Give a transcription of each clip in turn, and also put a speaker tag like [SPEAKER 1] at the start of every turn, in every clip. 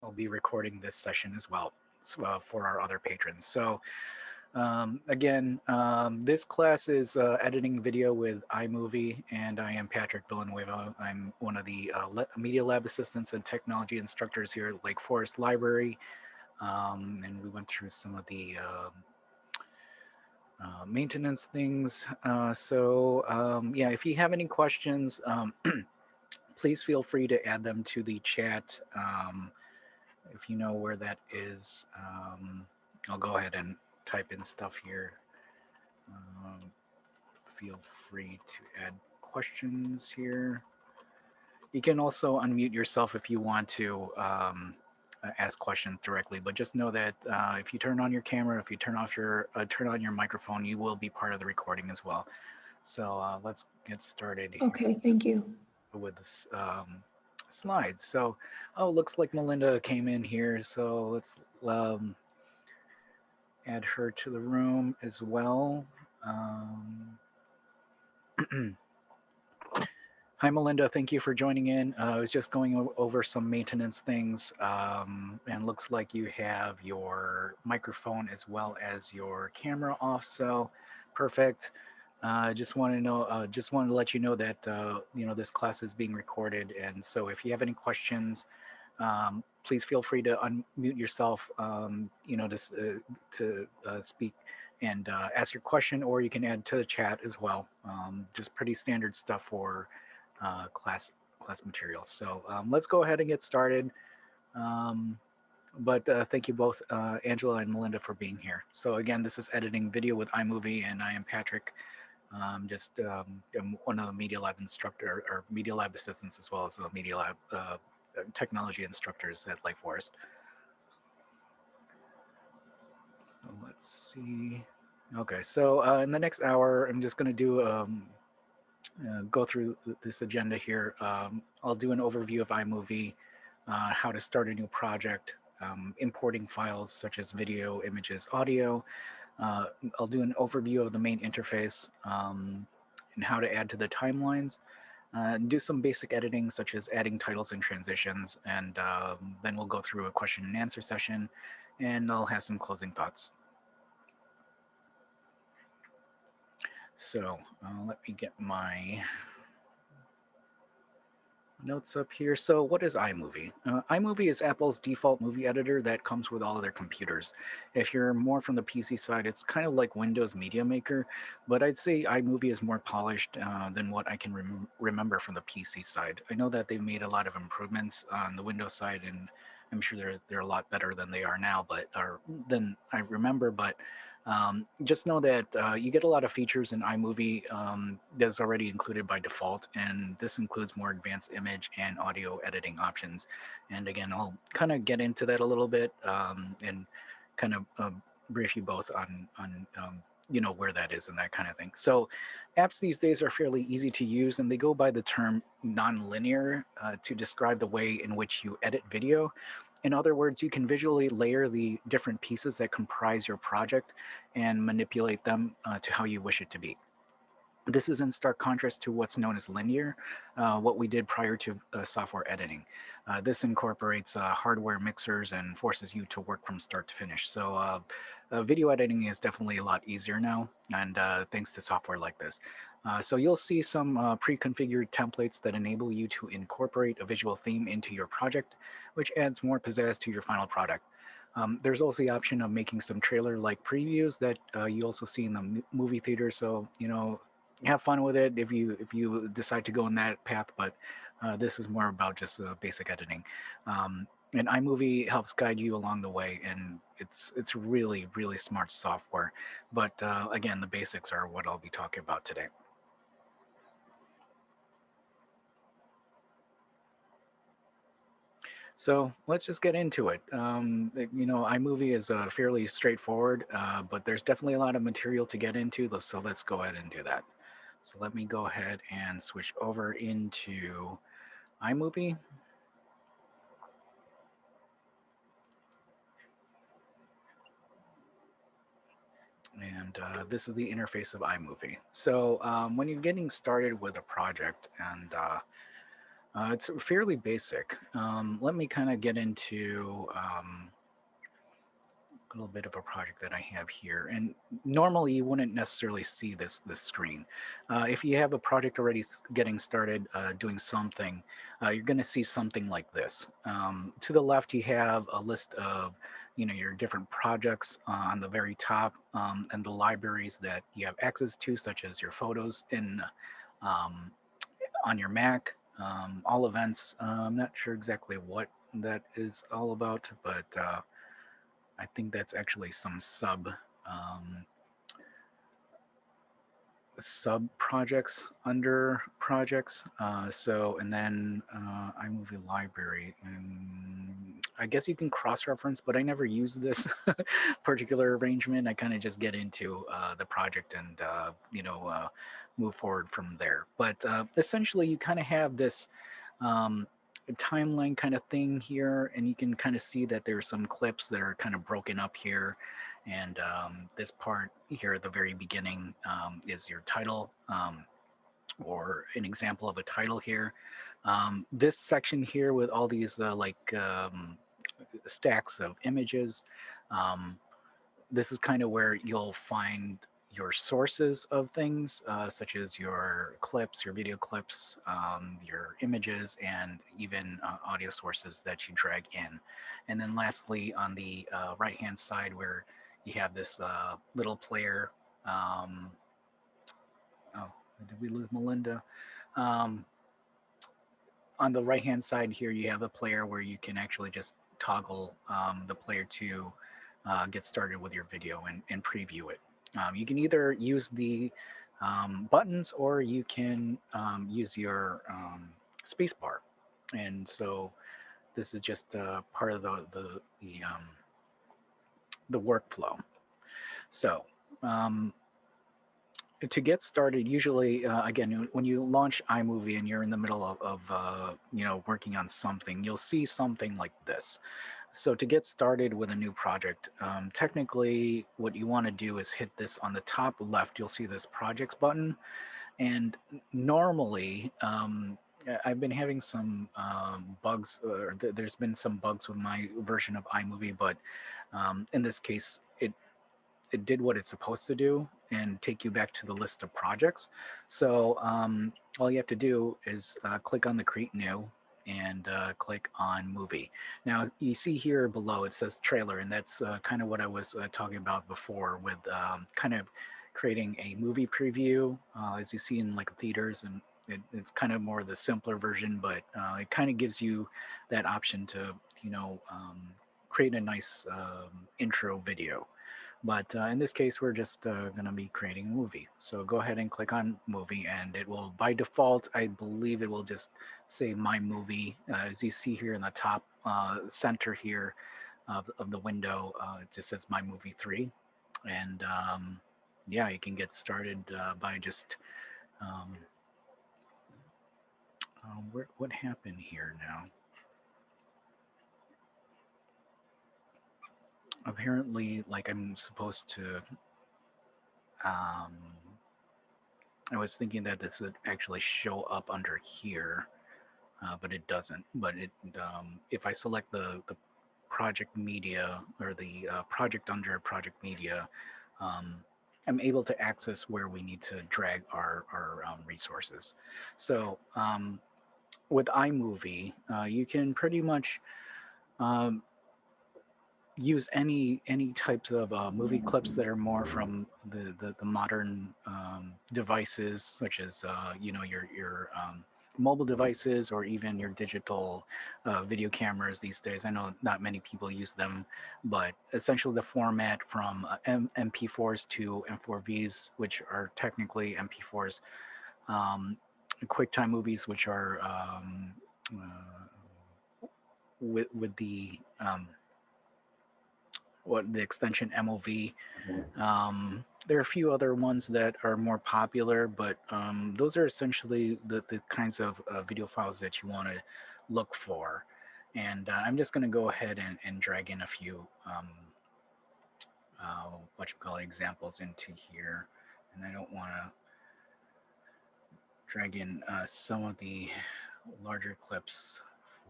[SPEAKER 1] I'll be recording this session as well for our other patrons. So again, this class is editing video with iMovie, and I am Patrick Villanueva. I'm one of the Media Lab assistants and technology instructors here at Lake Forest Library. And we went through some of the maintenance things. Yeah, if you have any questions, please feel free to add them to the chat. If you know where that is, I'll go ahead and type in stuff here. Um, Feel free to add questions here. You can also unmute yourself if you want to ask questions directly, but just know that if you turn on your camera, if you turn on your microphone, you will be part of the recording as well. So let's get started
[SPEAKER 2] Okay, thank you.
[SPEAKER 1] with this slides. So, oh, looks like Melinda came in here. So let's um, add her to the room as well. Um, Hi, Melinda. Thank you for joining in. I was just going over some maintenance things, and looks like you have your microphone as well as your camera off. So, perfect. Just want to know. Just wanted to let you know that this class is being recorded, and so if you have any questions, please feel free to unmute yourself. To speak and ask your question, or you can add to the chat as well. Just pretty standard stuff for class materials. So let's go ahead and get started. Um, but thank you both, Angela and Melinda, for being here. So again, this is editing video with iMovie, and I am Patrick. I'm one of the Media Lab instructor or Media Lab assistants, as well as a Media Lab technology instructors at Lake Forest. So let's see. Okay, so in the next hour, I'm just going to go through this agenda here. I'll do an overview of iMovie, how to start a new project, importing files such as video, images, audio. I'll do an overview of the main interface and how to add to the timelines. Do some basic editing such as adding titles and transitions, and then we'll go through a question and answer session, and I'll have some closing thoughts. So let me get my notes up here. So what is iMovie? iMovie is Apple's default movie editor that comes with all of their computers. If you're more from the PC side, it's kind of like Windows Media Maker, but I'd say iMovie is more polished than what I can remember from the PC side. I know that they've made a lot of improvements on the Windows side, and I'm sure they're a lot better than they are now, or than I remember. But just know that you get a lot of features in iMovie that's already included by default, and this includes more advanced image and audio editing options. And again, I'll kind of get into that a little bit and kind of brief you both on where that is and that kind of thing. So apps these days are fairly easy to use, and they go by the term nonlinear to describe the way in which you edit video. In other words, you can visually layer the different pieces that comprise your project and manipulate them to how you wish it to be. This is in stark contrast to what's known as linear, what we did prior to software editing. This incorporates hardware mixers and forces you to work from start to finish. So video editing is definitely a lot easier now, and thanks to software like this. So you'll see some pre-configured templates that enable you to incorporate a visual theme into your project, which adds more pizzazz to your final product. There's also the option of making some trailer-like previews that you also see in the movie theater. So have fun with it if you decide to go in that path. But this is more about just basic editing. And iMovie helps guide you along the way, and it's really really smart software. But again, the basics are what I'll be talking about today. So let's just get into it. iMovie is fairly straightforward, but there's definitely a lot of material to get into. So let's go ahead and do that. So let me go ahead and switch over into iMovie. And this is the interface of iMovie. So when you're getting started with a project, and It's fairly basic. Let me kind of get into a little bit of a project that I have here. And normally you wouldn't necessarily see this screen. If you have a project already getting started doing something, you're going to see something like this. To the left, you have a list of your different projects on the very top, and the libraries that you have access to, such as your photos in um, on your Mac. All events. I'm not sure exactly what that is all about, but I think that's actually some um, sub projects under projects. And then iMovie library, and I guess you can cross reference, but I never use this particular arrangement. I kind of just get into the project and move forward from there. But essentially, you kind of have this um, timeline kind of thing here, and you can kind of see that there's some clips that are kind of broken up here. And this part here at the very beginning is your title, or an example of a title here. This section here with all these stacks of images. Um, this is kind of where you'll find your sources of things, such as your clips, your video clips, your images, and even audio sources that you drag in. And then lastly, on the right hand side, where you have this little player. Um, oh, did we lose Melinda? Um, on the right hand side here, you have a player where you can actually just toggle the player to get started with your video and preview it. You can either use the buttons, or you can use your space bar. And so this is just part of the workflow. So um, to get started, usually, again, when you launch iMovie and you're in the middle of working on something, you'll see something like this. So to get started with a new project, technically, what you want to do is hit this on the top left. You'll see this projects button, and normally. I've been having some bugs, or there's been some bugs with my version of iMovie, but in this case, it did what it's supposed to do and take you back to the list of projects. So all you have to do is click on the Create New and click on Movie. Now you see here below it says Trailer, and that's kind of what I was talking about before with kind of creating a movie preview, as you see in like theaters, and it's kind of more the simpler version, but it kind of gives you that option to create a nice intro video. But in this case, we're just going to be creating a movie. So go ahead and click on movie, and it will, by default, I believe it will just say my movie. As you see here in the top center here of the window, it just says my movie 3. And yeah, you can get started by just, um, what happened here now? Apparently, like I'm supposed to, um, I was thinking that this would actually show up under here, but it doesn't. But if I select the project media, or the project under project media, um, I'm able to access where we need to drag our resources. So with iMovie, you can pretty much um, use any types of movie clips that are more from the modern devices, such as your mobile devices, or even your digital video cameras these days. I know not many people use them, but essentially the format from MP4s to M4Vs, which are technically MP4s, um, QuickTime movies, which are with the what the extension MOV. There are a few other ones that are more popular, but those are essentially the kinds of video files that you want to look for. And I'm just going to go ahead and drag in a few what you call it, examples into here. And I don't want to drag in some of the larger clips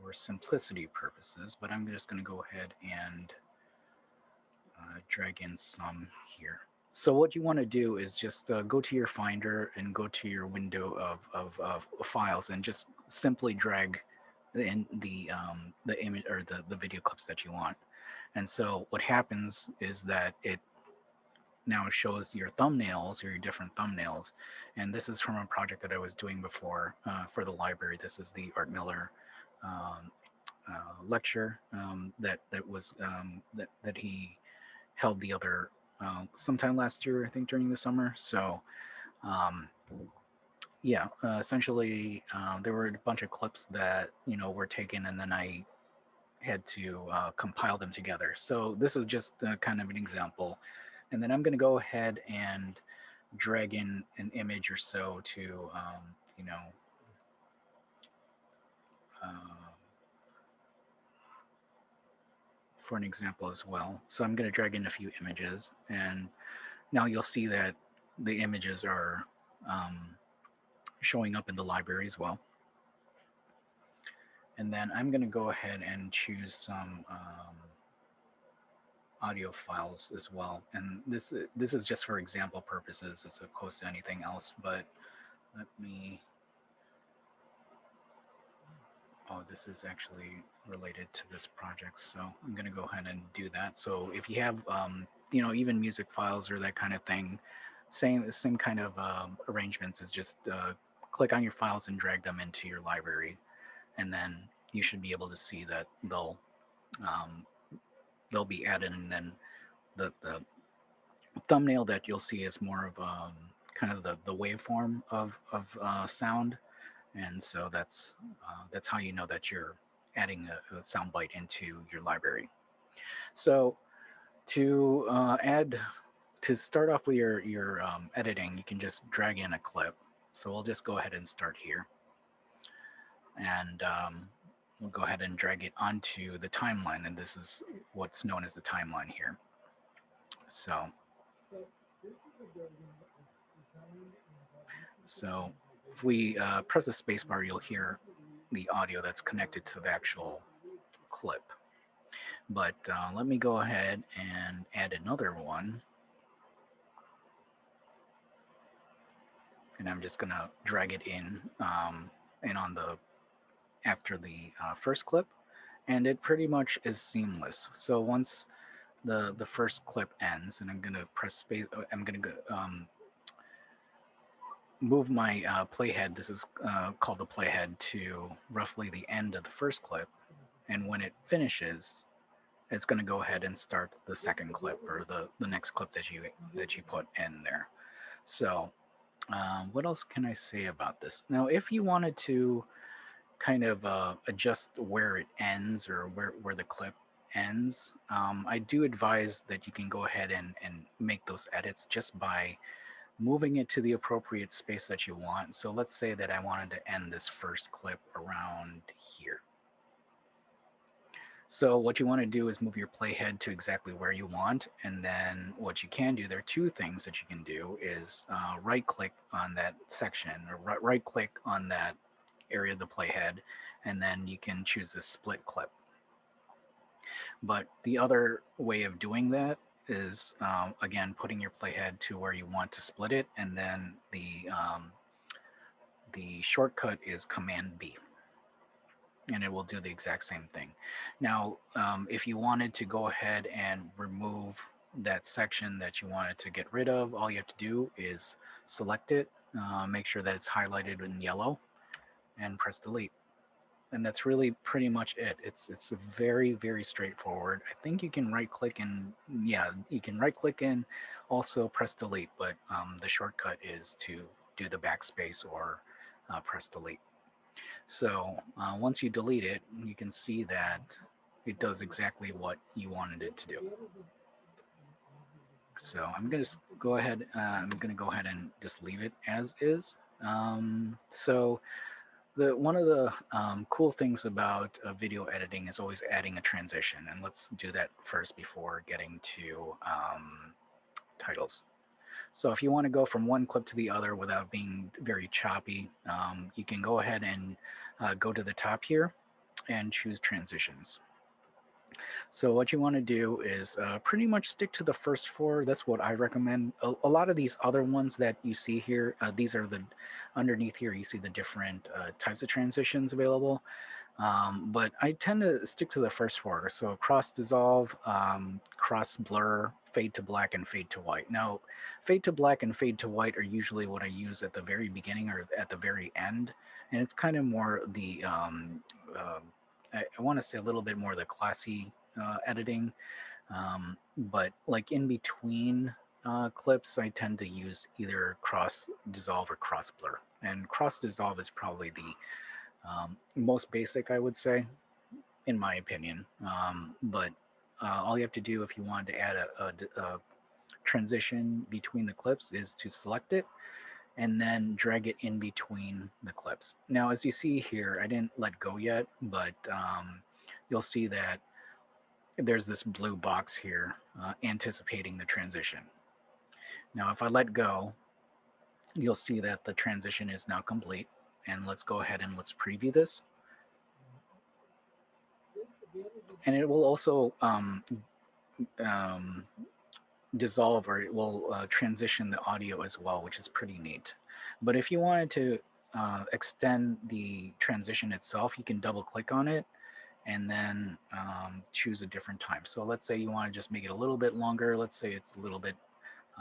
[SPEAKER 1] for simplicity purposes, but I'm just going to go ahead and drag in some here. So what you want to do is just go to your Finder and go to your window of files and just simply drag in the image or the video clips that you want. And so what happens is that it now shows your thumbnails or your different thumbnails. And this is from a project that I was doing before for the library. This is the Art Miller um, lecture that he held the other sometime last year, I think, during the summer. So um, yeah, essentially there were a bunch of clips that were taken, and then I had to compile them together. So this is just kind of an example, and then I'm going to go ahead and drag in an image or so to you know uh, for an example as well. So I'm going to drag in a few images, and now you'll see that the images are um, showing up in the library as well. And then I'm going to go ahead and choose some audio files as well. And this is just for example purposes as opposed to anything else. But let me. Oh, this is actually related to this project, so I'm going to go ahead and do that. So if you have, even music files or that kind of thing, same kind of arrangements is just click on your files and drag them into your library, and then you should be able to see that um, they'll be added, and then the thumbnail that you'll see is more of kind of the waveform of sound, and so that's how you know that you're adding a sound bite into your library. So to add to start off with your editing, you can just drag in a clip. So we'll just go ahead and start here, and we'll go ahead and drag it onto the timeline, and this is what's known as the timeline here. So so if we press the spacebar, you'll hear the audio that's connected to the actual clip. But let me go ahead and add another one. And I'm just going to drag it in on the after the first clip. And it pretty much is seamless. So once the first clip ends, and I'm going to press space, I'm going to move my playhead. This is called the playhead to roughly the end of the first clip. And when it finishes, it's going to go ahead and start the second clip or the next clip that you put in there. So what else can I say about this? Now, if you wanted to kind of adjust where it ends or where the clip ends, I do advise that you can go ahead and make those edits just by moving it to the appropriate space that you want. So let's say that I wanted to end this first clip around here. So what you want to do is move your playhead to exactly where you want, and then what you can do, there are two things that you can do, is right-click on that section, or right-click on that area of the playhead, and then you can choose a split clip. But the other way of doing that is, again, putting your playhead to where you want to split it, and then the shortcut is Command B, and it will do the exact same thing. Now, if you wanted to go ahead and remove that section that you wanted to get rid of, all you have to do is select it, make sure that it's highlighted in yellow, and press delete. And that's really pretty much it. It's very straightforward. I think you can right click and yeah, you can right click and also press delete, but the shortcut is to do the backspace or press delete. So once you delete it, you can see that it does exactly what you wanted it to do. So I'm going to go ahead. I'm going to go ahead and just leave it as is. So one of the cool things about video editing is always adding a transition, and let's do that first before getting to titles. So if you want to go from one clip to the other without being very choppy, you can go ahead and go to the top here and choose transitions. So what you want to do is pretty much stick to the first four. That's what I recommend. A lot of these other ones that you see here, these are the underneath here. You see the different types of transitions available. But I tend to stick to the first four. So cross dissolve, cross blur, fade to black, and fade to white. Now, fade to black and fade to white are usually what I use at the very beginning or at the very end, and it's kind of more the uh, I want to say a little bit more the classy editing. But like in between clips, I tend to use either cross dissolve or cross blur. And cross dissolve is probably the most basic, I would say, in my opinion. But all you have to do if you want to add a transition between the clips is to select it and then drag it in between the clips. Now, as you see here, I didn't let go yet, but you'll see that there's this blue box here anticipating the transition. Now, if I let go, you'll see that the transition is now complete. And let's go ahead and let's preview this. And it will also um, dissolve, or it will transition the audio as well, which is pretty neat. But if you wanted to extend the transition itself, you can double click on it and then choose a different time. So let's say you want to just make it a little bit longer. Let's say it's a little bit,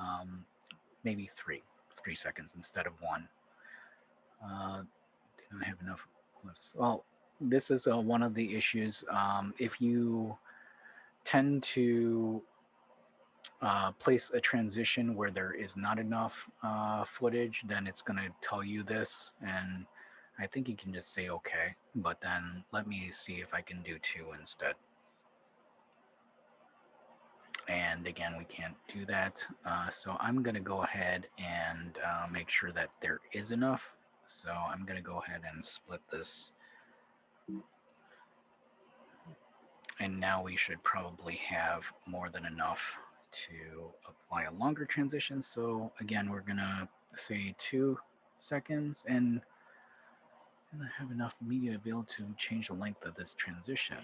[SPEAKER 1] um, maybe 3 seconds instead of one. Did not have enough clips. Well, this is one of the issues. If you tend to place a transition where there is not enough footage, then it's going to tell you this. And I think you can just say okay, but then let me see if I can do two instead. And again, we can't do that. So I'm going to go ahead and make sure that there is enough. So I'm going to go ahead and split this. And now we should probably have more than enough to apply a longer transition. So again, we're going to say 2 seconds, and I have enough media to be able to change the length of this transition.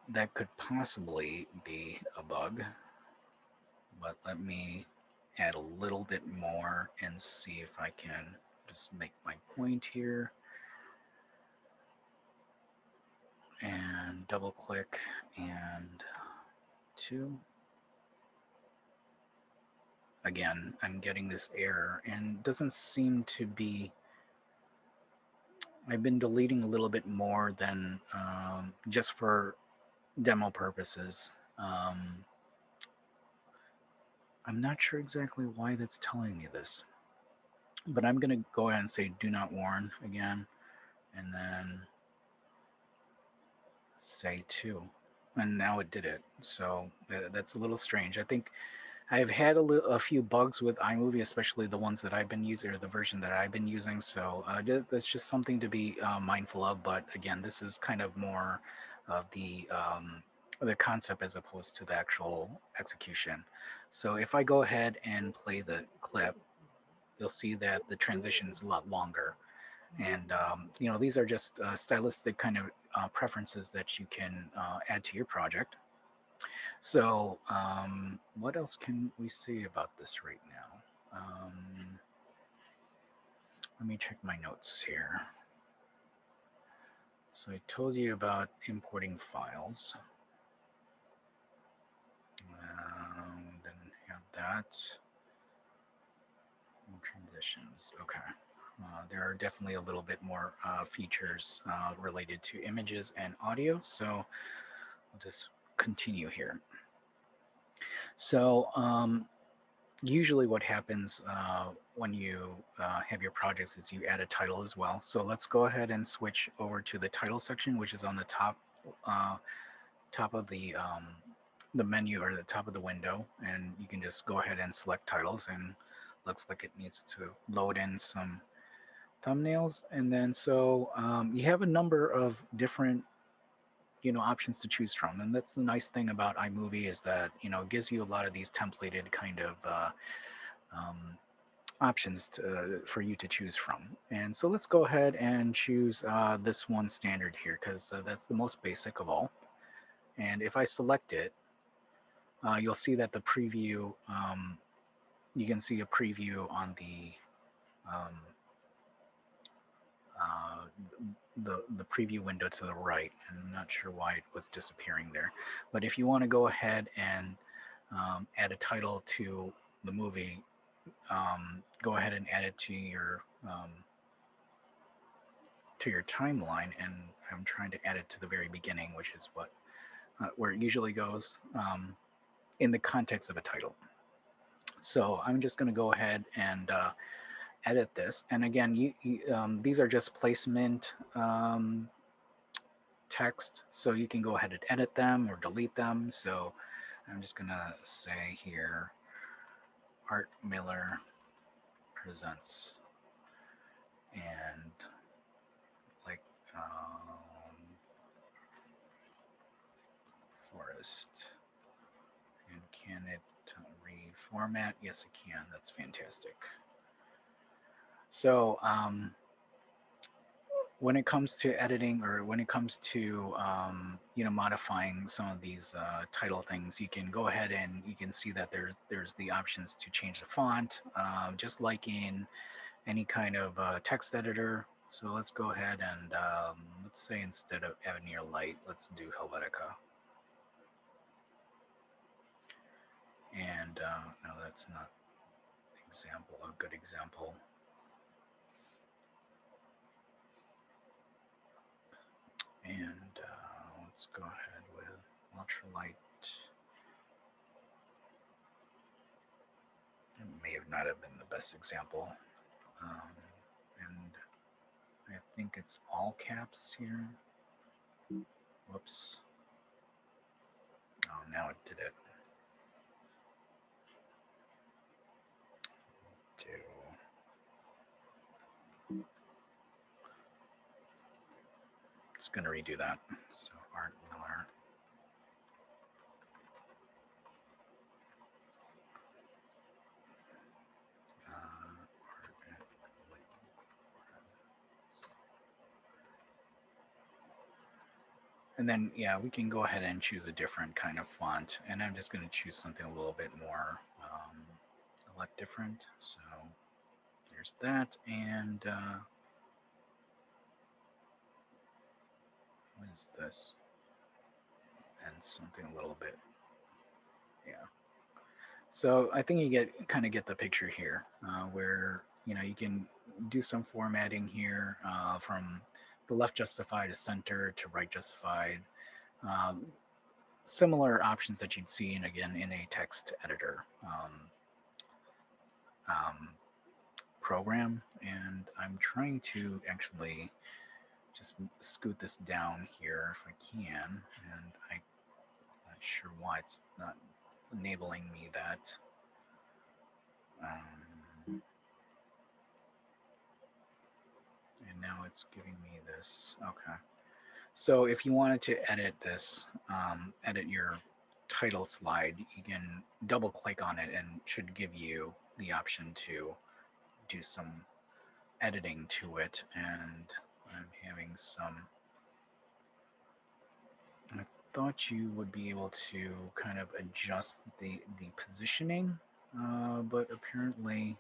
[SPEAKER 1] That could possibly be a bug, but let me add a little bit more and see if I can just make my point here. And double click and 2. Again, I'm getting this error and doesn't seem to be. I've been deleting a little bit more than just for demo purposes. I'm not sure exactly why that's telling me this, but I'm going to go ahead and say do not warn again, and then say 2. And now it did it. So that's a little strange. I think I've had a few bugs with iMovie, especially the ones that I've been using, or the version that I've been using. So that's just something to be mindful of. But again, this is kind of more of the concept as opposed to the actual execution. So if I go ahead and play the clip, you'll see that the transition is a lot longer. And these are just stylistic kind of preferences that you can add to your project. So, what else can we say about this right now? Let me check my notes here. So I told you about importing files. Then have that. Transitions. Okay. There are definitely a little bit more features related to images and audio. So I'll just continue here. So usually what happens when you have your projects is you add a title as well. So let's go ahead and switch over to the title section, which is on the top of the menu, or the top of the window, and you can just go ahead and select titles, and looks like it needs to load in some thumbnails. And then so you have a number of different options to choose from, and that's the nice thing about iMovie, is that it gives you a lot of these templated kind of um, options for you to choose from. And so let's go ahead and choose this one standard here because that's the most basic of all. And if I select it, you'll see that the preview, you can see a preview on um, uh, the preview window to the right. And I'm not sure why it was disappearing there. But if you want to go ahead and add a title to the movie, go ahead and add it to your timeline. And I'm trying to add it to the very beginning, which is what where it usually goes in the context of a title. So I'm just going to go ahead and edit this. And again, these are just placement text, so you can go ahead and edit them or delete them. So I'm just going to say here, Art Miller presents, and like Forest. And can it reformat? Yes, it can. That's fantastic. So when it comes to editing, or when it comes to modifying some of these title things, you can go ahead and you can see that there's the options to change the font, just like in any kind of text editor. So let's go ahead and let's say instead of Avenir Light, let's do Helvetica. And no, that's not a good example. And let's go ahead with ultralight. It may have not have been the best example. And I think it's all caps here. Whoops. Oh, now it did it. It's going to redo that. So Art Miller. And then, yeah, we can go ahead and choose a different kind of font. And I'm just going to choose something a little bit more different. So there's that. And what is this? And something a little bit, yeah. So I think you kind of get the picture here, where you can do some formatting here from the left justified to center to right justified. Um, Similar options that you'd see, again, in a text editor um, program. And I'm trying to actually just scoot this down here if I can, and I'm not sure why it's not enabling me that. And now it's giving me this. Okay. So if you wanted to edit this, edit your title slide, you can double click on it and it should give you the option to do some editing to it. And I'm having some, I thought you would be able to kind of adjust the positioning, but apparently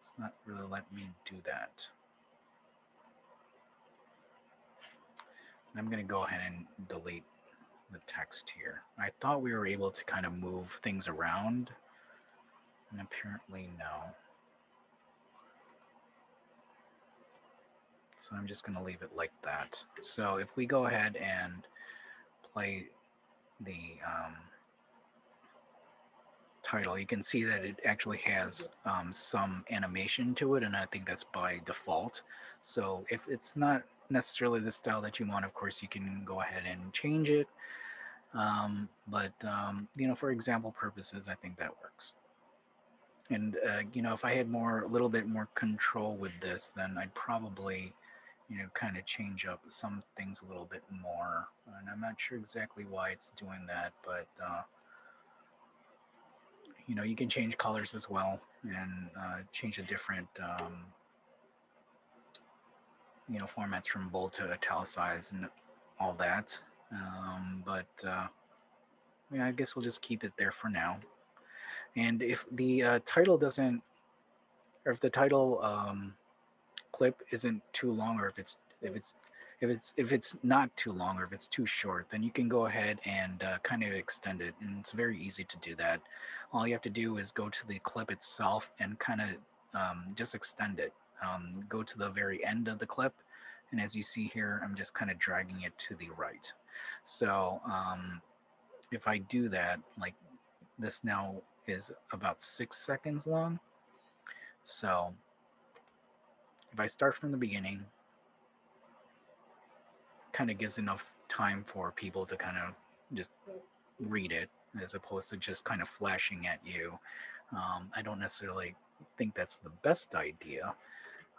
[SPEAKER 1] it's not really letting me do that. I'm going to go ahead and delete the text here. I thought we were able to kind of move things around, and apparently no. So I'm just going to leave it like that. So if we go ahead and play the title, you can see that it actually has some animation to it, and I think that's by default. So if it's not necessarily the style that you want, of course, you can go ahead and change it. But for example purposes, I think that works. And if I had a little bit more control with this, then I'd probably, kind of change up some things a little bit more. And I'm not sure exactly why it's doing that, but You can change colors as well and change the different formats from bold to italicized and all that. But yeah, I guess we'll just keep it there for now. And if the title doesn't, or if the title clip isn't too long, or if it's not too long, or if it's too short, then you can go ahead and kind of extend it, and it's very easy to do that. All you have to do is go to the clip itself and kind of just extend it. Go to the very end of the clip, and as you see here, I'm just kind of dragging it to the right. So if I do that, like this now is about 6 seconds long. So if I start from the beginning, kind of gives enough time for people to kind of just read it as opposed to just kind of flashing at you. I don't necessarily think that's the best idea,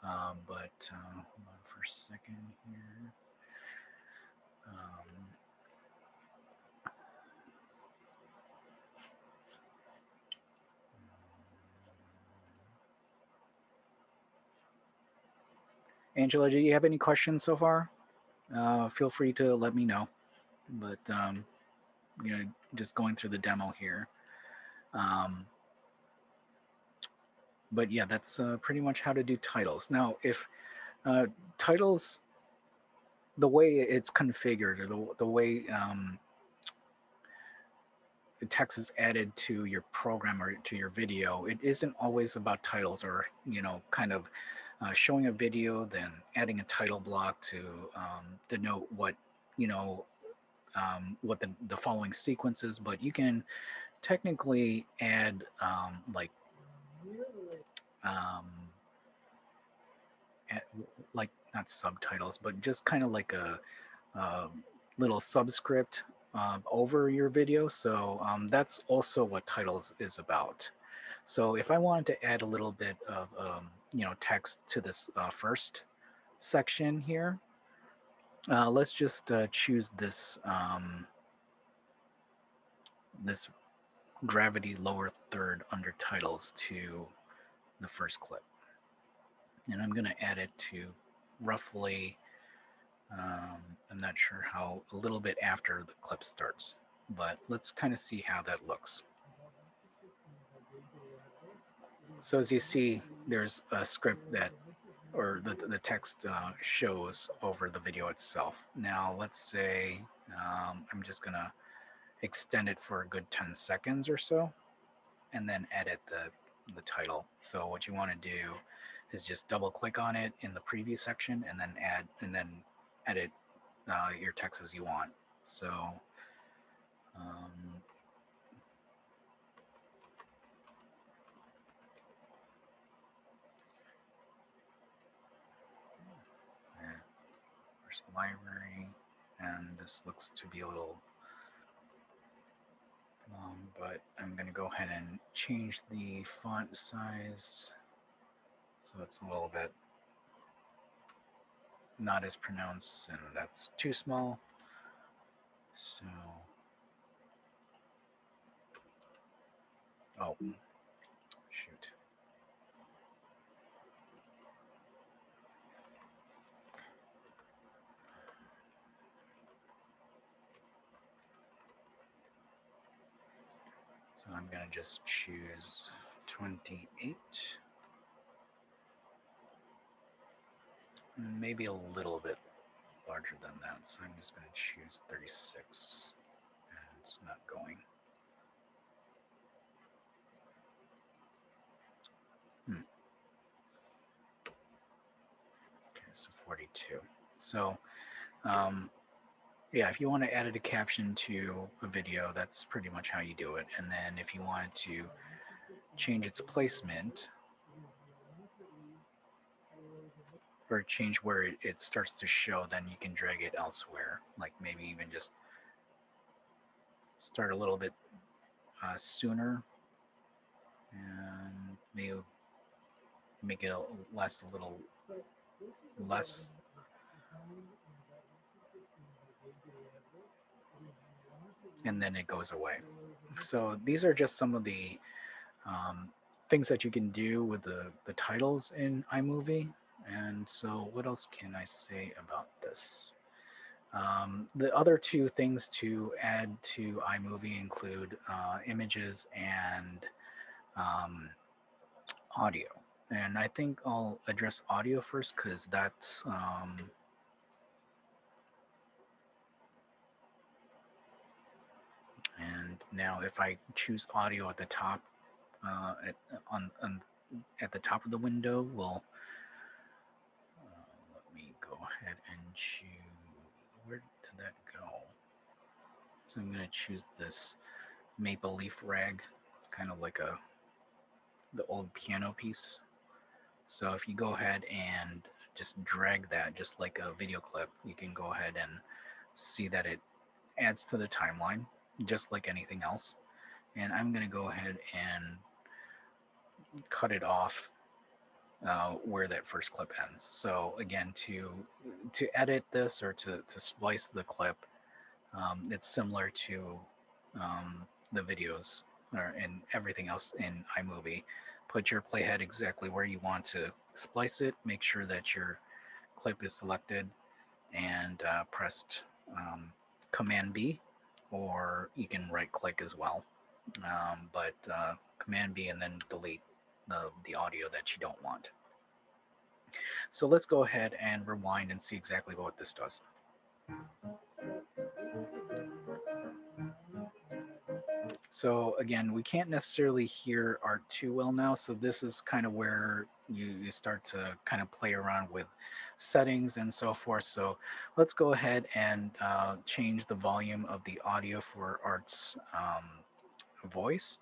[SPEAKER 1] but hold on for a second here. Um, Angela, do you have any questions so far? Feel free to let me know. But just going through the demo here. Um, but yeah, that's pretty much how to do titles. Now, if uh, titles, the way it's configured, or the way the text is added to your program or to your video, it isn't always about titles, or kind of showing a video, then adding a title block to denote you know what the following sequence is. But you can technically add like um, at, like not subtitles, but just kind of like a little subscript over your video. So that's also what titles is about. So if I wanted to add a little bit of text to this first section here, let's just choose this gravity lower third under titles to the first clip, and I'm going to add it to roughly I'm not sure how, a little bit after the clip starts, but let's kind of see how that looks. So as you see, there's a script that, or the text shows over the video itself. Now let's say I'm just gonna extend it for a good 10 seconds or so, and then edit the title. So what you want to do is just double click on it in the preview section, and then edit your text as you want. So um, there's the library, and this looks to be a little long, but I'm going to go ahead and change the font size so it's a little bit not as pronounced, and that's too small. So, oh, shoot. So I'm going to just choose 28, maybe a little bit larger than that. So I'm just going to choose 36, and it's not going. Okay, so 42. So, yeah, if you want to add a caption to a video, that's pretty much how you do it. And then if you wanted to change its placement, or change where it starts to show, then you can drag it elsewhere. Like maybe even just start a little bit sooner, and maybe make it last a little less. And then it goes away. So these are just some of the um, things that you can do with the titles in iMovie. And so, what else can I say about this? The other two things to add to iMovie include images and um, audio. And I think I'll address audio first because that's and now if I choose audio at the top on at the top of the window, will let me go ahead and choose. Where did that go? So I'm going to choose this maple leaf rag. It's kind of like a the old piano piece. So if you go ahead and just drag that, just like a video clip, you can go ahead and see that it adds to the timeline, just like anything else. And I'm going to go ahead and cut it off where that first clip ends. So again, to edit this or to splice the clip, it's similar to the videos and everything else in iMovie. Put your playhead exactly where you want to splice it. Make sure that your clip is selected and pressed Command B, or you can right click as well. But Command B and then delete the audio that you don't want. So let's go ahead and rewind and see exactly what this does. So again, we can't necessarily hear art too well now, so this is kind of where you start to kind of play around with settings and so forth. So let's go ahead and change the volume of the audio for Art's voice.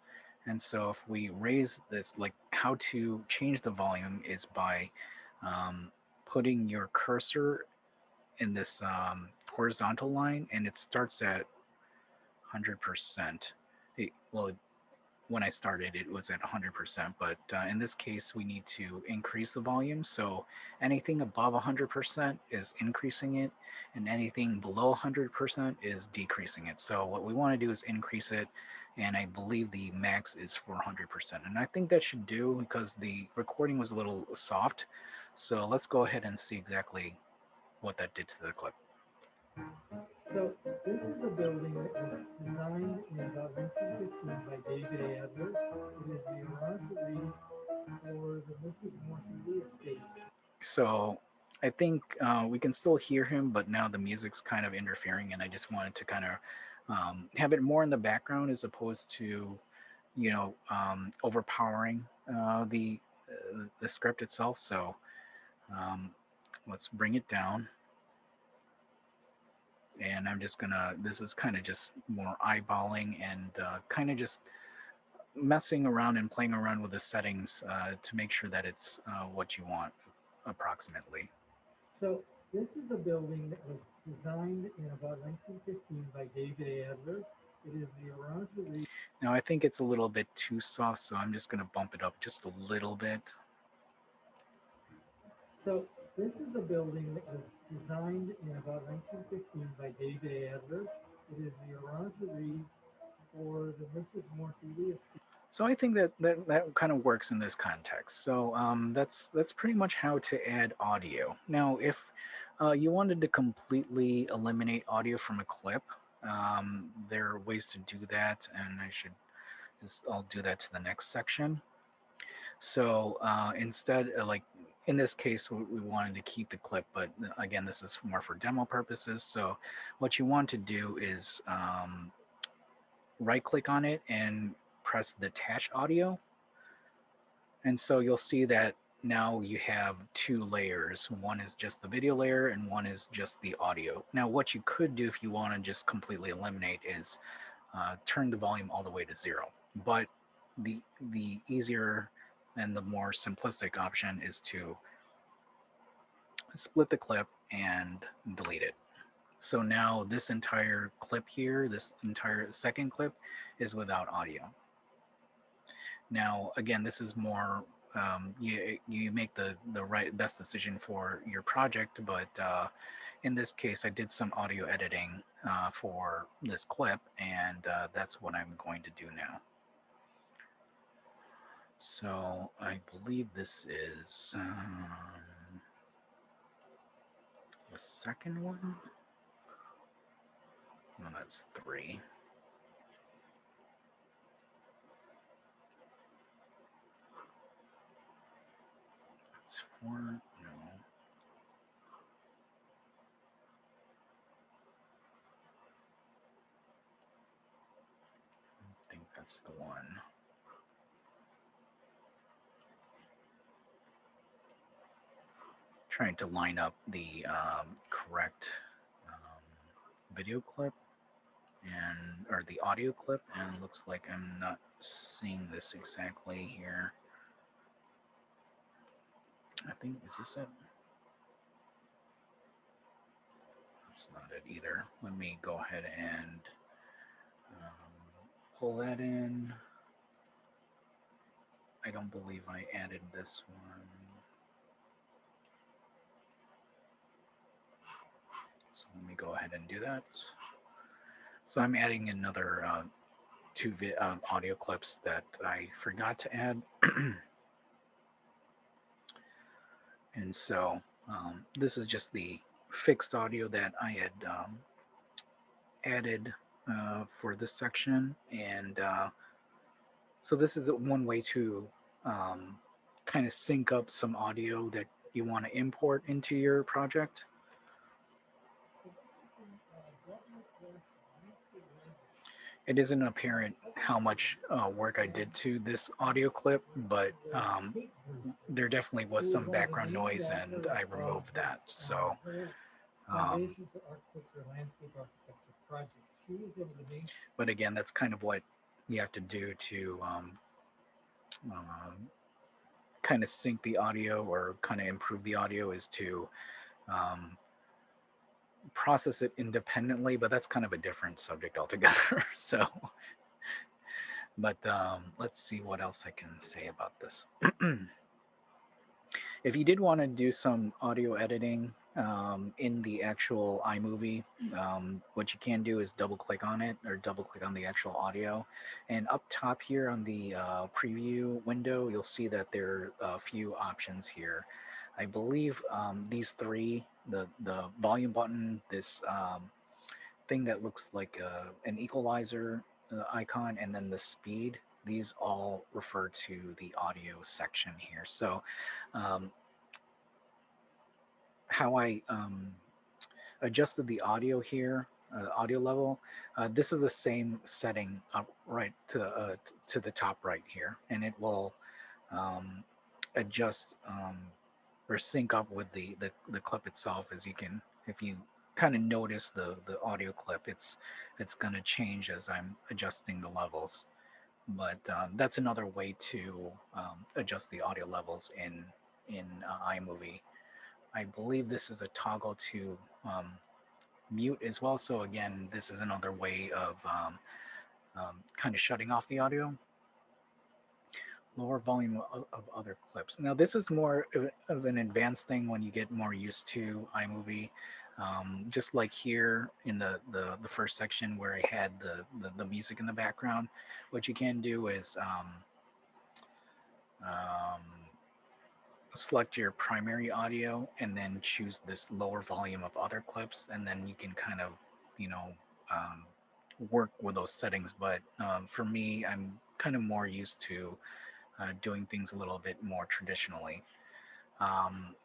[SPEAKER 1] And so if we raise this, like how to change the volume is by um, putting your cursor in this horizontal line, and it starts at 100%. Well, when I started, it was at 100%, but in this case, we need to increase the volume. So anything above 100% is increasing it, and anything below 100% is decreasing it. So what we want to do is increase it, and I believe the max is 400%. And I think that should do because the recording was a little soft. So let's go ahead and see exactly what that did to the clip.
[SPEAKER 2] So this is a building that was designed in about 1915 by David Adler. It is the orangery for the Mrs. Morsley estate.
[SPEAKER 1] So I think we can still hear him, but now the music's kind of interfering, and I just wanted to kind of have it more in the background as opposed to, overpowering the script itself. So um, let's bring it down, and I'm just gonna. This is kind of just more eyeballing and kind of just messing around and playing around with the settings to make sure that it's what you want approximately.
[SPEAKER 2] So this is a building that was designed in about 1915 by David Adler. It is the orangery.
[SPEAKER 1] Now I think it's a little bit too soft, so I'm just going to bump it up just a little bit.
[SPEAKER 2] So this is a building that was designed in about 1915 by David Adler. It is the orangery for the Mrs. Morsley estate.
[SPEAKER 1] So I think that kind of works in this context. So that's pretty much how to add audio. Now, if you wanted to completely eliminate audio from a clip, there are ways to do that, and I'll do that to the next section. So instead, like in this case, we wanted to keep the clip, but again, this is more for demo purposes. So what you want to do is right click on it and press detach audio. And so you'll see that now you have two layers. One is just the video layer and one is just the audio. Now, what you could do if you want to just completely eliminate is turn the volume all the way to zero. But the easier and the more simplistic option is to split the clip and delete it. So now this entire clip here, this entire second clip, is without audio. Now, again, this is more you make the right best decision for your project, but in this case, I did some audio editing for this clip, and that's what I'm going to do now. So I believe this is the second one. No, that's three. That's four. No, I think that's the one. Trying to line up the correct video clip and or the audio clip, and it looks like I'm not seeing this exactly here. I think is this it? That's not it either. Let me go ahead and pull that in. I don't believe I added this one. So let me go ahead and do that. So I'm adding another two audio clips that I forgot to add. And so this is just the fixed audio that I had added for this section. And so this is one way to kind of sync up some audio that you want to import into your project.
[SPEAKER 2] So this is the government plus landscape residence.
[SPEAKER 1] It isn't apparent how much work I did to this audio clip, but
[SPEAKER 2] Kate Brewster,
[SPEAKER 1] there definitely was
[SPEAKER 2] who is
[SPEAKER 1] some
[SPEAKER 2] one of the
[SPEAKER 1] background
[SPEAKER 2] main
[SPEAKER 1] noise, and I
[SPEAKER 2] authors of
[SPEAKER 1] removed that.
[SPEAKER 2] this
[SPEAKER 1] So
[SPEAKER 2] whole
[SPEAKER 1] um,
[SPEAKER 2] Foundation for Architecture, Landscape Architecture project. She was one of the main.
[SPEAKER 1] but again, that's kind of what you have to do to um, kind of sync the audio or kind of improve the audio is to um, process it independently, but that's kind of a different subject altogether. So, but let's see what else I can say about this. If you did want to do some audio editing in the actual iMovie, what you can do is double click on it or double click on the actual audio. And up top here on the preview window, you'll see that there are a few options here. I believe these three, the volume button, this thing that looks like an equalizer icon, and then the speed, these all refer to the audio section here. So um, how I adjusted the audio here, audio level. This is the same setting up right to the top right here, and it will um, adjust or sync up with the clip itself. As you can, if you kind of notice the audio clip, it's going to change as I'm adjusting the levels. But that's another way to adjust the audio levels in iMovie. I believe this is a toggle to mute as well. So again, this is another way of kind of shutting off the audio. Lower volume of other clips. Now this is more of an advanced thing when you get more used to iMovie. Just like here in the first section where I had the music in the background, what you can do is um, select your primary audio and then choose this lower volume of other clips, and then you can kind of, you know, um, work with those settings. But for me, I'm kind of more used to doing things a little bit more traditionally. Um,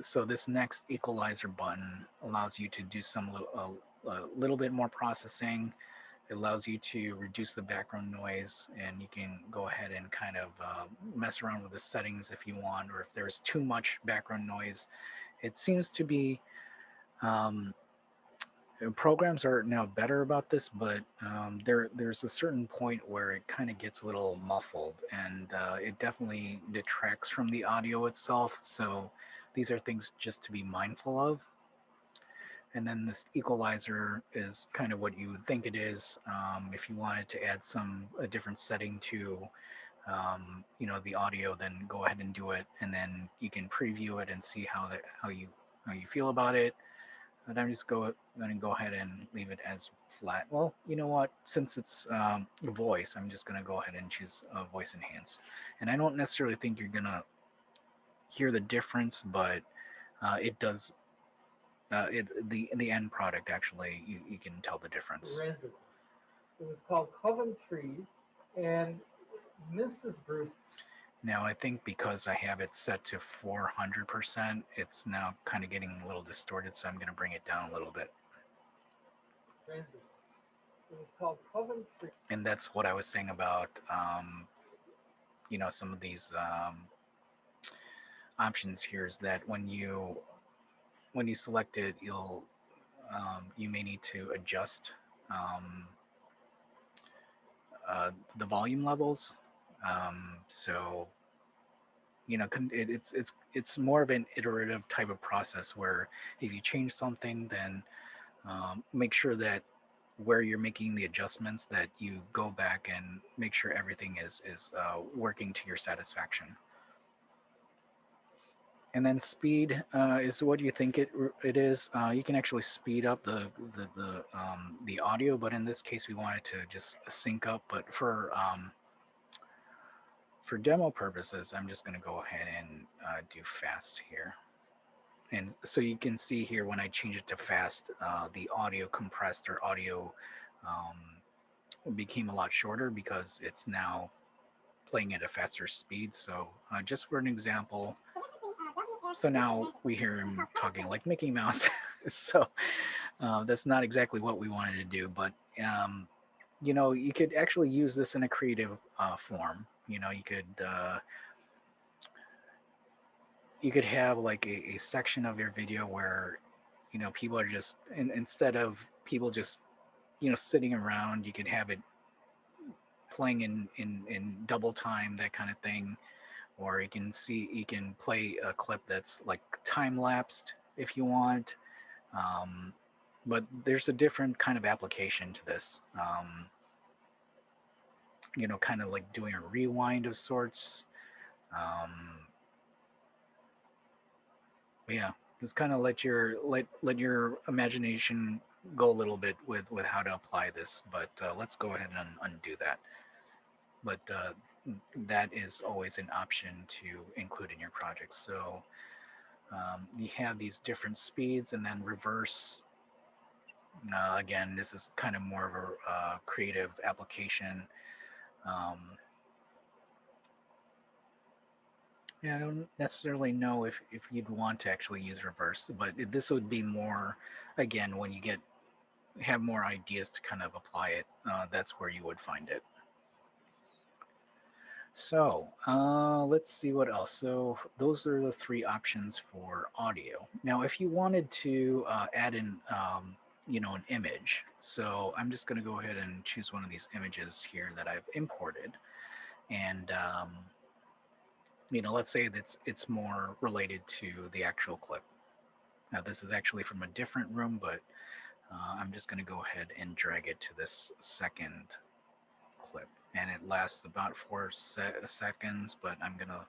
[SPEAKER 1] so this next equalizer button allows you to do a little bit more processing. It allows you to reduce the background noise, and you can go ahead and kind of mess around with the settings if you want, or if there's too much background noise. It seems to be um, programs are now better about this, but there's a certain point where it kind of gets a little muffled, and it definitely detracts from the audio itself. So these are things just to be mindful of. And then this equalizer is kind of what you would think it is. If you wanted to add a different setting to the audio, then go ahead and do it, and then you can preview it and see how you feel about it. But I'm just going to go ahead and leave it as flat. Well, you know what? Since it's voice, I'm just going to go ahead and choose voice enhance. And I don't necessarily think you're going to hear the difference, but it does. The end product actually you can tell the difference.
[SPEAKER 2] Residence. It was called Coventry, and Mrs. Bruce
[SPEAKER 1] Now I think because I have it set to 400%, it's now kind of getting a little distorted, so I'm going to bring it down a little bit.
[SPEAKER 2] Residence. It was called Coventry.
[SPEAKER 1] And that's what I was saying about some of these options here is that when you select it, you may need to adjust um, the volume levels. So it's more of an iterative type of process where if you change something, then make sure that where you're making the adjustments that you go back and make sure everything is working to your satisfaction. And then speed is what you think it is. You can actually speed up the audio, but in this case, we wanted to just sync up. But for demo purposes, I'm just going to go ahead and do fast here. And so you can see here when I change it to fast, the audio compressed or audio became a lot shorter because it's now playing at a faster speed. So just for an example, so now we hear him talking like Mickey Mouse. So that's not exactly what we wanted to do, but you could actually use this in a creative form. You could have like a section of your video where people are just instead of people just sitting around, you could have it playing in double time, that kind of thing. Or you can play a clip that's like time lapsed if you want. um, but there's a different kind of application to this. Kind of like doing a rewind of sorts. um, yeah, just kind of let your imagination go a little bit with how to apply this. But let's go ahead and undo that. But that is always an option to include in your project. So you have these different speeds, and then reverse. Again, this is kind of more of a creative application. Um, yeah, I don't necessarily know if you'd want to actually use reverse, but this would be more, again, when you have more ideas to kind of apply it. That's where you would find it. So let's see what else. So those are the three options for audio. Now, if you wanted to add in, an image, so I'm just going to go ahead and choose one of these images here that I've imported, and let's say that it's more related to the actual clip. Now, this is actually from a different room, but I'm just going to go ahead and drag it to this second clip, and it lasts about 4 seconds, but I'm gonna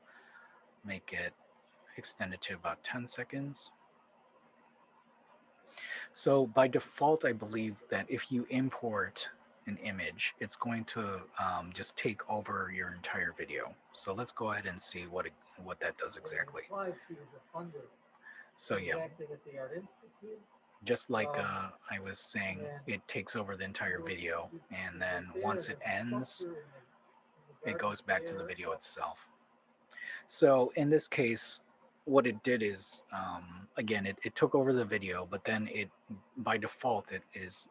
[SPEAKER 1] make it extended to about 10 seconds. So by default, I believe that if you import an image, it's going to just take over your entire video. So let's go ahead and see what that does
[SPEAKER 2] Well, it
[SPEAKER 1] exactly.
[SPEAKER 2] implies she is a funder.
[SPEAKER 1] So
[SPEAKER 2] She was
[SPEAKER 1] yeah,
[SPEAKER 2] active at the Art Institute.
[SPEAKER 1] just like I was
[SPEAKER 2] And
[SPEAKER 1] saying,
[SPEAKER 2] then
[SPEAKER 1] it takes over the entire video,
[SPEAKER 2] you
[SPEAKER 1] and
[SPEAKER 2] look
[SPEAKER 1] then
[SPEAKER 2] there,
[SPEAKER 1] once it
[SPEAKER 2] there's a
[SPEAKER 1] ends,
[SPEAKER 2] sculpture in the
[SPEAKER 1] it
[SPEAKER 2] garden
[SPEAKER 1] goes back to the
[SPEAKER 2] there.
[SPEAKER 1] video itself. So in this case, what it did is, again, it took over the video, but then by default, it is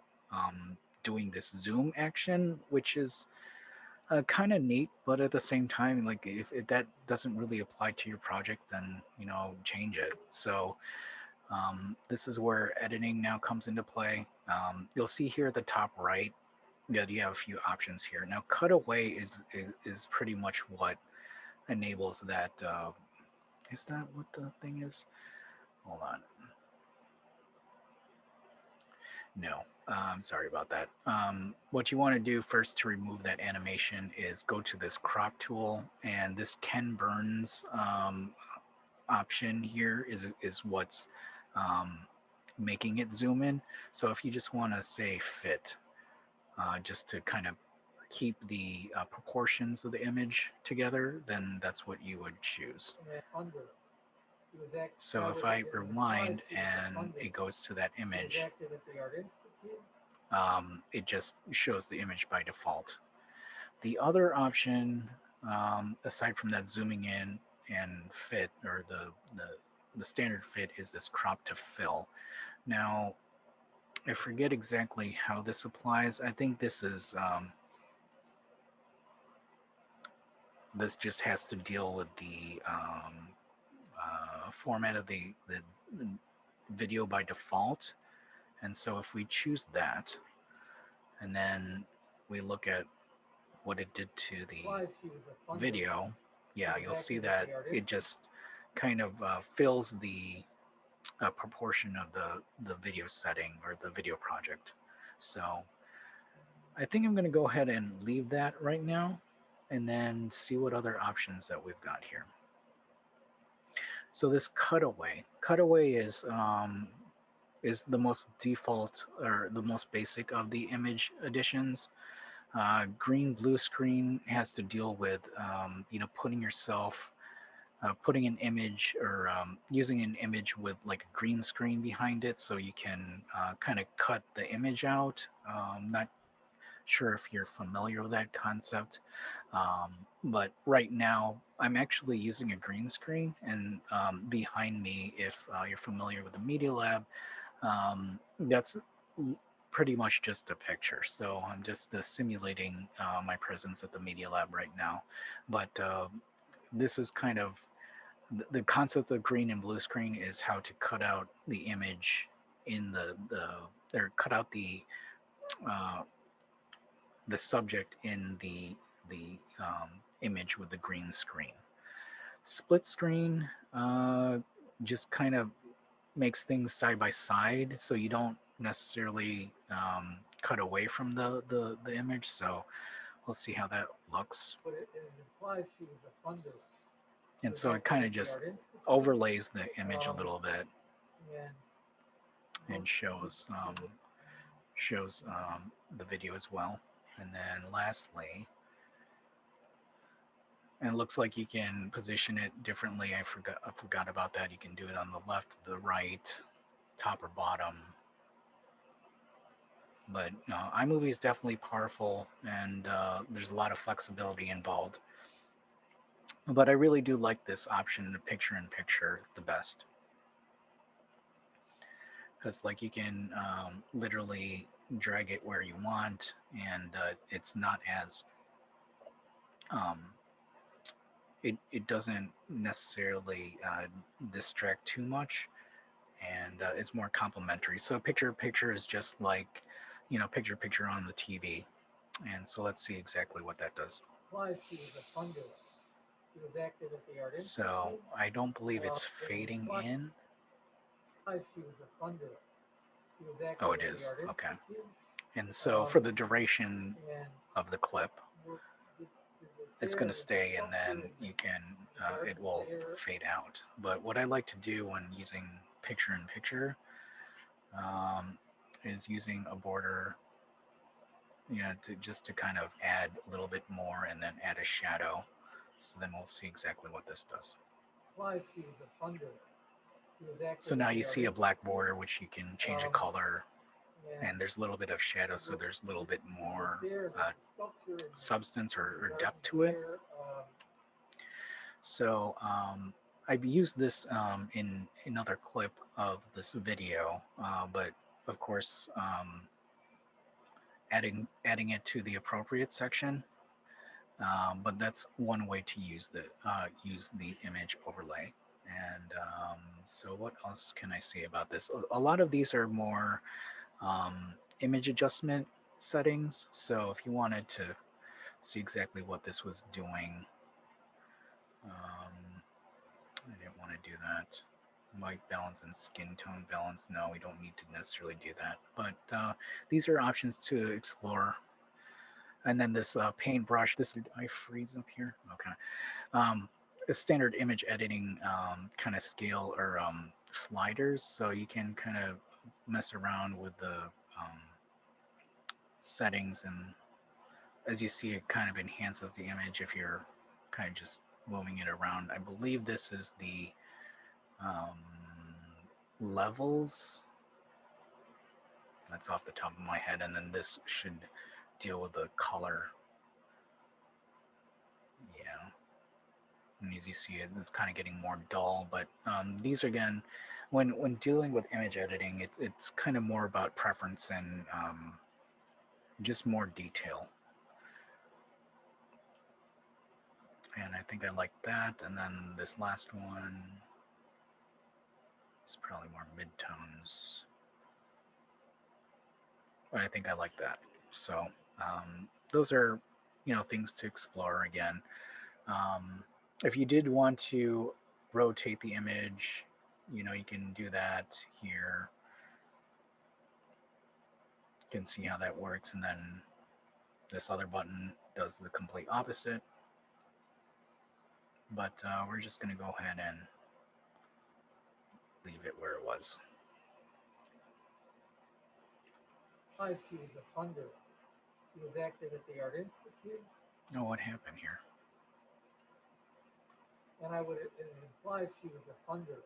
[SPEAKER 1] doing this zoom action, which is kind of neat, but at the same time, like if that doesn't really apply to your project, then change it. So this is where editing now comes into play. You'll see here at the top right that you have a few options here. Now, cutaway is pretty much what enables that. Is that what the thing is? Hold on. No. I'm sorry about that. What you want to do first to remove that animation is go to this crop tool, and this Ken Burns option here is what's um, making it zoom in. So if you just want to say fit, just to kind of keep the proportions of the image together, then that's what you would choose.
[SPEAKER 2] and under. He was act
[SPEAKER 1] So
[SPEAKER 2] Now
[SPEAKER 1] if I
[SPEAKER 2] it implies
[SPEAKER 1] rewind
[SPEAKER 2] she was a
[SPEAKER 1] and
[SPEAKER 2] funder.
[SPEAKER 1] it goes to that
[SPEAKER 2] She was
[SPEAKER 1] image,
[SPEAKER 2] active at the Art Institute.
[SPEAKER 1] it just shows the image by default. The other option, aside from that zooming in and fit, or the standard fit, is this crop to fill. Now, I forget exactly how this applies. I think this just has to deal with the format of the video by default. And so if we choose that, and then we look at what it did to the
[SPEAKER 2] Implies she was a funder.
[SPEAKER 1] video,
[SPEAKER 2] She
[SPEAKER 1] yeah,
[SPEAKER 2] was
[SPEAKER 1] you'll see
[SPEAKER 2] active at
[SPEAKER 1] that
[SPEAKER 2] the Art
[SPEAKER 1] it
[SPEAKER 2] Institute.
[SPEAKER 1] just kind of fills the proportion of the video setting or the video project. So I think I'm going to go ahead and leave that right now and then see what other options that we've got here. So this cutaway is the most default or the most basic of the image additions. Green blue screen has to deal with putting yourself putting an image or using an image with like a green screen behind it so you can kind of cut the image out. Not sure if you're familiar with that concept, but right now I'm actually using a green screen, and behind me, if you're familiar with the Media Lab, that's pretty much just a picture. So I'm just simulating my presence at the Media Lab right now. But this is kind of the concept of green and blue screen is how to cut out the image in or cut out uh, the subject in the image with the green screen. Split screen just kind of makes things side by side, so you don't necessarily cut away from the image. So we'll see how that looks.
[SPEAKER 2] But it implies she was a funder. She
[SPEAKER 1] And
[SPEAKER 2] was
[SPEAKER 1] so it
[SPEAKER 2] active
[SPEAKER 1] kind of
[SPEAKER 2] at the
[SPEAKER 1] just
[SPEAKER 2] Art Institute.
[SPEAKER 1] overlays the image a little bit
[SPEAKER 2] And
[SPEAKER 1] and shows the video as well. And then lastly, and it looks like you can position it differently. I forgot about that. You can do it on the left, the right, top or bottom. But iMovie is definitely powerful, and there's a lot of flexibility involved. But I really do like this option, the picture-in-picture, the best, because like you can literally drag it where you want, and it's not as um, it doesn't necessarily distract too much, and it's more complementary. So picture is just like, picture on the TV. And so let's see exactly what that does.
[SPEAKER 2] implies she was a funder. She was active at the Art
[SPEAKER 1] So
[SPEAKER 2] Institute.
[SPEAKER 1] I don't believe it's
[SPEAKER 2] It
[SPEAKER 1] fading
[SPEAKER 2] implies
[SPEAKER 1] in.
[SPEAKER 2] she was a funder. She was
[SPEAKER 1] Oh,
[SPEAKER 2] active
[SPEAKER 1] it
[SPEAKER 2] at the
[SPEAKER 1] is.
[SPEAKER 2] Art
[SPEAKER 1] Okay.
[SPEAKER 2] Institute.
[SPEAKER 1] And so
[SPEAKER 2] Um,
[SPEAKER 1] for the duration
[SPEAKER 2] and
[SPEAKER 1] of the clip,
[SPEAKER 2] the,
[SPEAKER 1] it's going to
[SPEAKER 2] there's a
[SPEAKER 1] stay, and then
[SPEAKER 2] sculpture in
[SPEAKER 1] you can
[SPEAKER 2] the garden
[SPEAKER 1] it will
[SPEAKER 2] there.
[SPEAKER 1] fade out. But what I like to do when using picture in picture um, is using a border, to just to kind of add a little bit more and then add a shadow. So then we'll see exactly what this does.
[SPEAKER 2] Implies she was a funder. She was
[SPEAKER 1] So
[SPEAKER 2] active
[SPEAKER 1] now
[SPEAKER 2] at
[SPEAKER 1] you
[SPEAKER 2] the Art
[SPEAKER 1] see a black
[SPEAKER 2] Institute.
[SPEAKER 1] border, which you can change a
[SPEAKER 2] Um,
[SPEAKER 1] color,
[SPEAKER 2] and
[SPEAKER 1] and there's a little bit of shadow, so there's a little bit more
[SPEAKER 2] there's a sculpture
[SPEAKER 1] substance
[SPEAKER 2] in the
[SPEAKER 1] or
[SPEAKER 2] garden
[SPEAKER 1] depth to it.
[SPEAKER 2] there.
[SPEAKER 1] So I've used this in another clip of this video, but of course, adding it to the appropriate section. But that's one way to use the image overlay. And so what else can I say about this? A lot of these are more image adjustment settings. So if you wanted to see exactly what this was doing, I didn't want to do that. White balance and skin tone balance. No, we don't need to necessarily do that. But these are options to explore. And then this paintbrush. I freeze up here. Okay. A standard image editing kind of scale or sliders, so you can kind of mess around with the settings, and as you see, it kind of enhances the image if you're kind of just moving it around. I believe this is the um, levels. That's off the top of my head, and then this should deal with the color. Yeah, and as you see, it's kind of getting more dull. But these again, when dealing with image editing, it's kind of more about preference and just more detail. And I think I like that. And then this last one is probably more midtones, but I think I like that. So those are things to explore again. Um, if you did want to rotate the image, you can do that here. You can see how that works, and then this other button does the complete opposite. But we're just going to go ahead and leave it where it was.
[SPEAKER 2] She was a funder. She was active at the Art Institute,
[SPEAKER 1] Oh, what happened here?
[SPEAKER 2] and I would it implies she was a funder.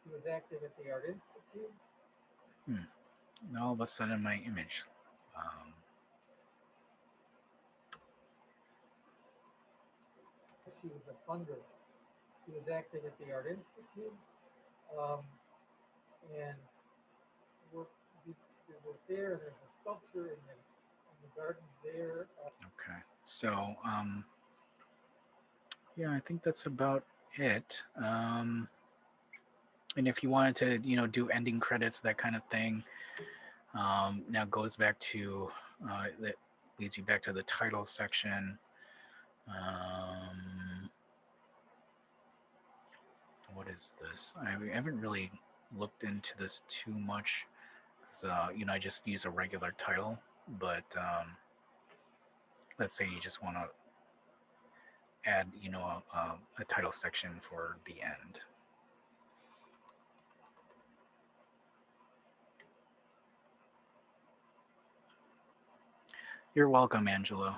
[SPEAKER 2] She was active at the Art Institute.
[SPEAKER 1] Hmm. All of a sudden, my image. Um,
[SPEAKER 2] She was a funder. She was active at the Art Institute, um, and worked, did work there. And there's a sculpture in the garden there.
[SPEAKER 1] okay. So, yeah, I think that's about it. And if you wanted to, do ending credits, that kind of thing, now goes back to that leads you back to the title section. Um, what is this? I haven't really looked into this too much. 'Cause, I just use a regular title. But let's say you just want to add, a title section for the end. You're welcome, Angelo.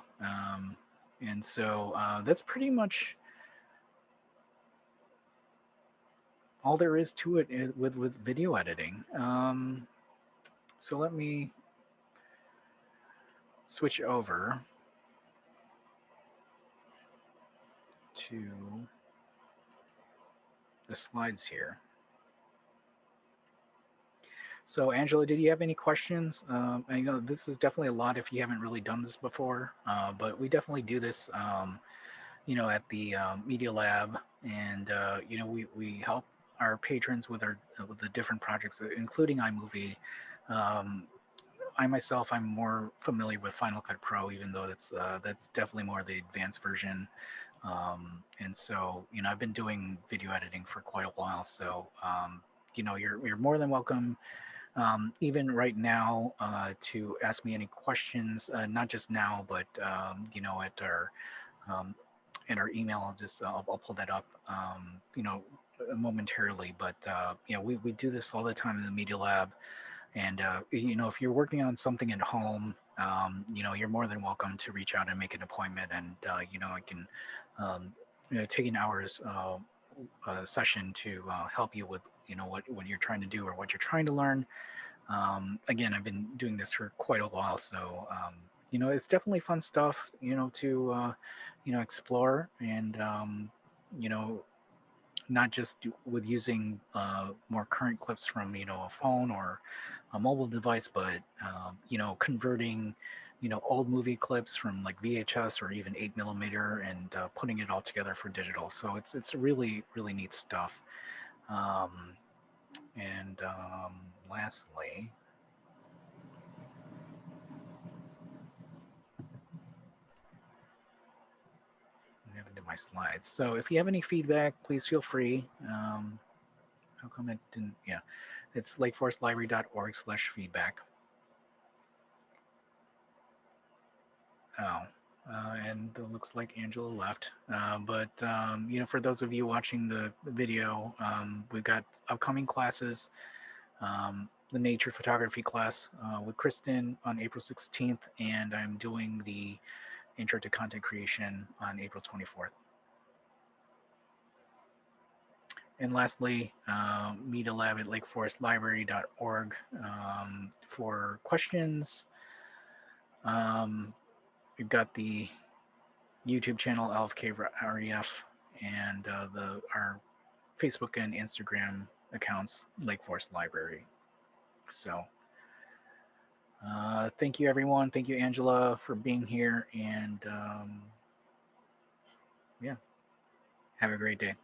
[SPEAKER 1] And so that's pretty much all there is to it with video editing. So let me switch over to the slides here. So, Angela, did you have any questions? I know this is definitely a lot if you haven't really done this before, but we definitely do this, at the Media Lab, and we help our patrons with our with the different projects, including iMovie. Um, I myself, I'm more familiar with Final Cut Pro, even though that's definitely more the advanced version. And so, I've been doing video editing for quite a while. So, you're more than welcome, even right now, to ask me any questions. Not just now, but um, at our email. I'll pull that up, momentarily. But we do this all the time in the Media Lab. And if you're working on something at home, you're more than welcome to reach out and make an appointment, and I can, um, take an hour's session to help you with what you're trying to do or what you're trying to learn. Again, I've been doing this for quite a while, so it's definitely fun stuff, to explore, and you know, not just with using more current clips from a phone or a mobile device, but converting old movie clips from like VHS or even 8 millimeter, and putting it all together for digital. So it's really really neat stuff. Um, and lastly, I haven't done my slides. So if you have any feedback, please feel free. How come it didn't? Yeah, it's lakeforestlibrary.org/feedback. Oh, and it looks like Angela left. But for those of you watching the video, we've got upcoming classes. the nature photography class with Kristen on April 16th, and I'm doing the intro to content creation on April 24th. And lastly, meet a lab at lakeforestlibrary.org for questions. Um, we've got the YouTube channel LFKREF and our Facebook and Instagram accounts, Lake Forest Library. So, thank you, everyone. Thank you, Angela, for being here. And yeah, have a great day.